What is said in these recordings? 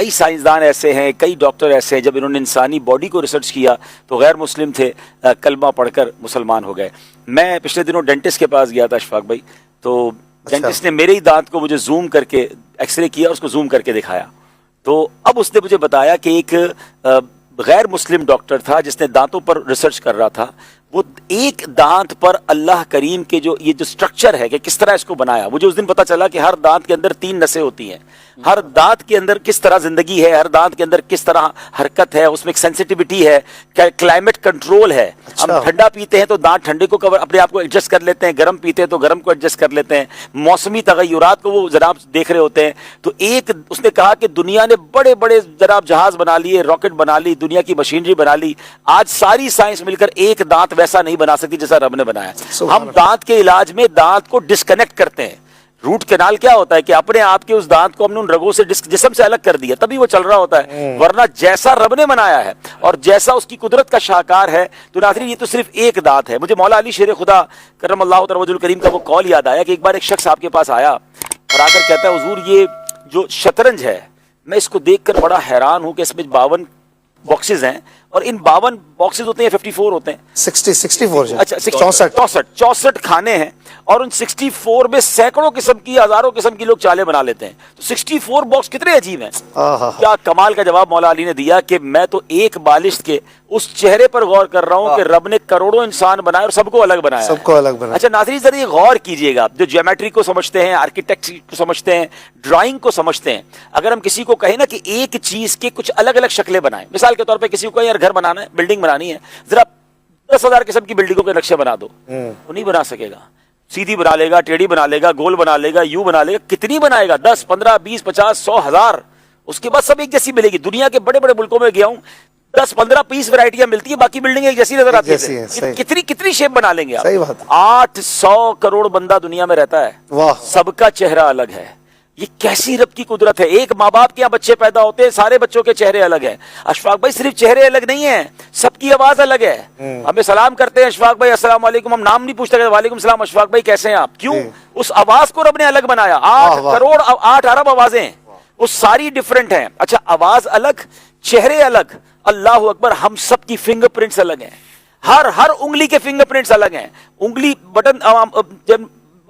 کئی سائنسدان ایسے ہیں, کئی ڈاکٹر ایسے ہیں, جب انہوں نے انسانی باڈی کو ریسرچ کیا تو غیر مسلم تھے, کلمہ پڑھ کر مسلمان ہو گئے. میں پچھلے دنوں ڈینٹسٹ کے پاس گیا تھا اشفاق بھائی, تو ڈینٹسٹ نے میرے ہی دانت کو مجھے زوم کر کے ایکس رے کیا اور اس کو زوم کر کے دکھایا. تو اب اس نے مجھے بتایا کہ ایک غیر مسلم ڈاکٹر تھا جس نے دانتوں پر ریسرچ کر رہا تھا, وہ ایک دانت پر اللہ کریم کے جو یہ جو سٹرکچر ہے کہ کس طرح اس کو بنایا, مجھے اس دن پتا چلا کہ ہر دانت کے اندر 3 نسیں ہوتی ہیں, ہر دانت کے اندر کس طرح زندگی ہے, ہر دانت کے اندر کس طرح حرکت ہے, اس میں ایک سینسٹیوٹی ہے, کلائمیٹ کنٹرول ہے. ہم ٹھنڈا پیتے ہیں تو دانت ٹھنڈے کو اپنے آپ کو ایڈجسٹ کر لیتے ہیں, گرم پیتے ہیں تو گرم کو ایڈجسٹ کر لیتے ہیں, موسمی تغیرات کو وہ جناب دیکھ رہے ہوتے ہیں. تو ایک اس نے کہا کہ دنیا نے بڑے بڑے جناب جہاز بنا لیے, راکٹ بنا لی, دنیا کی مشینری بنا لی, آج ساری سائنس مل کر ایک دانت ویسا نہیں بنا سکتی جیسا رب نے بنایا. ہم دانت کے علاج میں دانت کو ڈسکنیکٹ کرتے ہیں. روٹ کینال کیا ہوتا ہے کہ اپنے آپ کے اس دانت کو ہم نے ان رگوں سے جسم سے الگ کر دیا, تبھی وہ چل رہا ہوتا ہے, ورنہ جیسا رب نے بنایا ہے اور جیسا اس کی قدرت کا شاہکار ہے. تو ناظرین یہ تو صرف ایک دانت ہے. مجھے مولا علی شیر خدا کرم اللہ تعالی الکریم کا وہ قول یاد آیا کہ ایک بار ایک شخص آپ کے پاس آیا اور آ کر کہتا ہے حضور یہ جو شطرنج ہے میں اس کو دیکھ کر بڑا حیران ہوں کہ اس میں 52 باکسز ہیں اور ان 52 باکسز ہوتے ہیں 54 ہوتے ہیں 64 اچھا 64 کھانے ہیں اور ان 64 میں سینکڑوں قسم کی ہزاروں قسم کی لوگ چالیں بنا لیتے ہیں. تو 64 باکس کتنے عجیب ہیں. کیا کمال کا جواب مولا علی نے دیا کہ میں تو ایک بالشت کے اس چہرے پر غور کر رہا ہوں کہ رب نے کروڑوں انسان بنائے اور سب کو الگ بنایا, سب کو الگ بنایا. اچھا ناظرین ذرا یہ غور کیجئے گا, جو جیومیٹری کو سمجھتے ہیں, آرکیٹیکچر کو سمجھتے ہیں, ڈرائنگ کو سمجھتے ہیں, اگر ہم کسی کو کہیں نا کہ ایک چیز کے کچھ الگ الگ شکلیں بنائیں, مثال کے طور پہ کسی کو کہیں یار گھر بنانا ہے, بلڈنگ بنانی ہے, ذرا 10,000 قسم کی بلڈنگوں کے نقشے بنا دو, وہ نہیں بنا سکے گا. سیدھی بنا لے گا, ٹیڑھی بنا لے گا, گول بنا لے گا, یوں بنا لے گا, کتنی بنائے گا 10 15 20 50 100 1000, اس کے بعد سب ایک جیسی ملے گی. دنیا کے بڑے بڑے ملکوں میں گیا ہوں 10 15 20 ورائٹیاں ملتی ہیں, باقی بلڈنگ ایک جیسی نظر آتی ہے. کتنی شیپ بنا لیں گے آپ. 800 کروڑ بندہ دنیا میں رہتا ہے, سب کا چہرہ الگ ہے. یہ کیسی رب کی قدرت ہے. ایک ماں باپ کے یہاں بچے پیدا ہوتے ہیں, سارے بچوں کے چہرے الگ ہیں. اشفاق بھائی صرف چہرے الگ نہیں ہیں, سب کی آواز الگ ہے. ہمیں سلام کرتے ہیں اشفاق بھائی السلام علیکم, ہم نام نہیں پوچھتے, وعلیکم السلام اشفاق بھائی کیسے ہیں آپ. کیوں؟ اس آواز کو رب نے الگ بنایا. 8 کروڑ 8 ارب آوازیں, وہ ساری ڈیفرنٹ ہیں. اچھا آواز الگ, چہرے الگ, اللہ اکبر, ہم سب کی فنگر پرنٹس الگ ہیں. ہر انگلی کے فنگر پرنٹس الگ ہیں. انگلی بٹن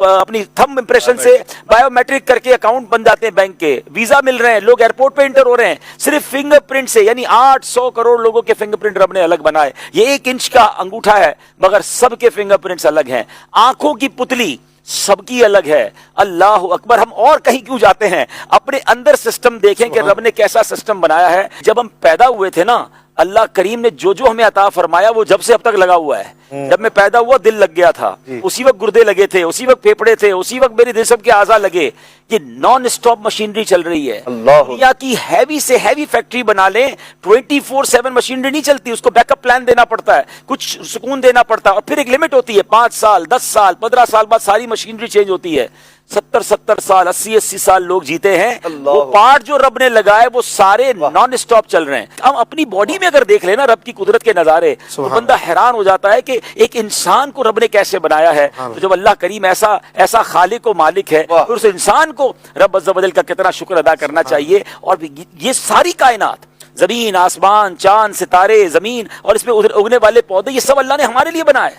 اپنی تھم امپریشن سے بایو میٹرک کر کے اکاؤنٹ بن جاتے ہیں بینک کے, ویزا مل رہے ہیں, لوگ ایئرپورٹ پہ انٹر ہو رہے ہیں صرف فنگر پرنٹ سے. یعنی 800 کروڑ لوگوں کے فنگر پرنٹ رب نے الگ بنائے. یہ 1 انچ کا انگوٹھا ہے مگر سب کے فنگر پرنٹس الگ ہیں. آنکھوں کی پتلی سب کی الگ ہے. اللہ اکبر, ہم اور کہیں کیوں جاتے ہیں, اپنے اندر سسٹم دیکھیں کہ رب نے کیسا سسٹم بنایا ہے. جب ہم پیدا ہوئے تھے نا, اللہ کریم نے جو ہمیں عطا فرمایا وہ جب سے اب تک لگا ہوا ہے. جب میں پیدا ہوا دل لگ گیا تھا, اسی وقت گردے لگے تھے, اسی وقت پھیپھڑے تھے, اسی وقت میرے جسم کے اعضاء لگے. یہ نان اسٹاپ مشینری چل رہی ہے. دنیا کی ہیوی سے ہیوی فیکٹری بنا لیں, 24/7 مشینری نہیں چلتی, اس کو بیک اپ پلان دینا پڑتا ہے, کچھ سکون دینا پڑتا ہے, اور پھر ایک لمٹ ہوتی ہے. 5 سال 10 سال 15 سال بعد ساری مشینری چینج ہوتی ہے. 70 سال 80 سال لوگ جیتے ہیں. وہ پارٹ جو رب نے لگائے وہ سارے نان اسٹاپ چل رہے ہیں. ہم اپنی باڈی میں اگر دیکھ لینا رب کی قدرت کے نظارے, تو بندہ حیران ہو جاتا ہے کہ ایک انسان کو رب نے کیسے بنایا ہے. تو جب اللہ کریم ایسا خالق و مالک ہے, تو اس انسان کو رب عز و جل کا کتنا شکر ادا کرنا چاہیے. اور یہ ساری کائنات, زمین, آسمان, چاند, ستارے, زمین اور اس میں اگنے والے پودے, یہ سب اللہ نے ہمارے لیے بنائے.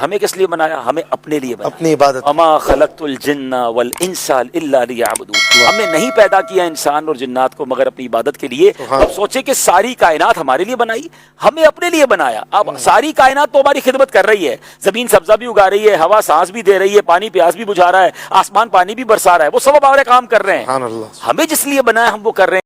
ہمیں کس لیے بنایا؟ ہمیں اپنے لیے بنایا. اپنی عبادت. وما خلقت الجن والانس الا لیعبدون. ہم نے نہیں پیدا کیا انسان اور جنات کو مگر اپنی عبادت کے لیے. اب سوچے کہ ساری کائنات ہمارے لیے بنائی, ہمیں اپنے لیے بنایا. اب ساری کائنات تو ہماری خدمت کر رہی ہے. زمین سبزہ بھی اگا رہی ہے, ہوا سانس بھی دے رہی ہے, پانی پیاس بھی بجھا رہا ہے, آسمان پانی بھی برسا رہا ہے, وہ سب ہمارے کام کر رہے ہیں. ہمیں جس لیے بنایا ہم وہ کر رہے ہیں.